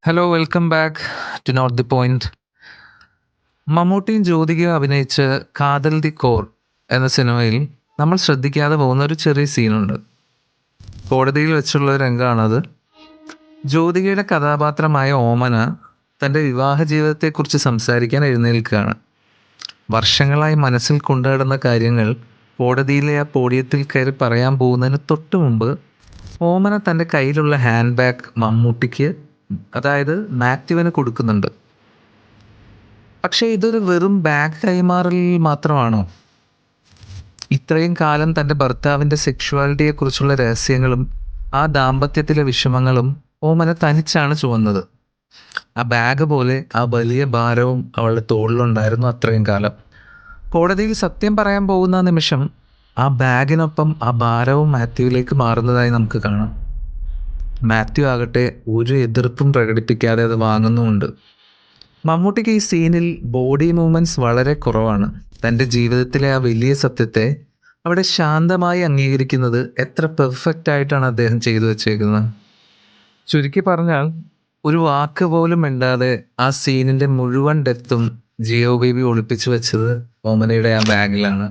Hello, welcome back to not the point. മമ്മൂട്ടിയും ജ്യോതികയും അഭിനയിച്ച കാതൽ ദി കോർ എന്ന സിനിമയിൽ നമ്മൾ ശ്രദ്ധിക്കാതെ പോകുന്ന ഒരു ചെറിയ സീനുണ്ട്. കോടതിയിൽ വെച്ചുള്ള ഒരു രംഗമാണത്. ജ്യോതികയുടെ കഥാപാത്രമായ ഓമന തൻ്റെ വിവാഹ ജീവിതത്തെക്കുറിച്ച് സംസാരിക്കാൻ എഴുന്നേൽക്കുകയാണ്. വർഷങ്ങളായി മനസ്സിൽ കൊണ്ടുനടന്ന കാര്യങ്ങൾ കോടതിയിലെ ആ പോഡിയത്തിൽ കയറി പറയാൻ പോകുന്നതിന് തൊട്ട് മുമ്പ് ഓമന തൻ്റെ കയ്യിലുള്ള ഹാൻഡ് ബാഗ് മമ്മൂട്ടിക്ക്, അതായത് മാത്യുവിന് കൊടുക്കുന്നുണ്ട്. പക്ഷേ ഇതൊരു വെറും ബാഗ് കൈമാറൽ മാത്രമാണോ? ഇത്രയും കാലം തൻ്റെ ഭർത്താവിൻ്റെ സെക്ഷുവാലിറ്റിയെക്കുറിച്ചുള്ള രഹസ്യങ്ങളും ആ ദാമ്പത്യത്തിലെ വിഷമങ്ങളും ഓമന തനിച്ചാണ് ചുമന്നത്. ആ ബാഗ് പോലെ ആ വലിയ ഭാരവും അവളുടെ തോളിലുണ്ടായിരുന്നു അത്രയും കാലം. കോടതിയിൽ സത്യം പറയാൻ പോകുന്ന നിമിഷം ആ ബാഗിനൊപ്പം ആ ഭാരവും മാത്യുവിലേക്ക് മാറുന്നതായി നമുക്ക് കാണാം. മാത്യു ആകട്ടെ ഒരു എതിർപ്പും പ്രകടിപ്പിക്കാതെ അത് വാങ്ങുന്നുമുണ്ട്. മമ്മൂട്ടിക്ക് ഈ സീനിൽ ബോഡി മൂവ്മെൻറ്റ്സ് വളരെ കുറവാണ്. തൻ്റെ ജീവിതത്തിലെ ആ വലിയ സത്യത്തെ അവിടെ ശാന്തമായി അംഗീകരിക്കുന്നത് എത്ര പെർഫെക്റ്റ് ആയിട്ടാണ് അദ്ദേഹം ചെയ്തു വച്ചേക്കുന്നത്. ചുരുക്കി പറഞ്ഞാൽ, ഒരു വാക്ക് പോലും മിണ്ടാതെ ആ സീനിൻ്റെ മുഴുവൻ ഡെപ്തും ജിയോ ബേബി ഒളിപ്പിച്ചു വെച്ചത് ഓമനയുടെ ആ ബാഗിലാണ്.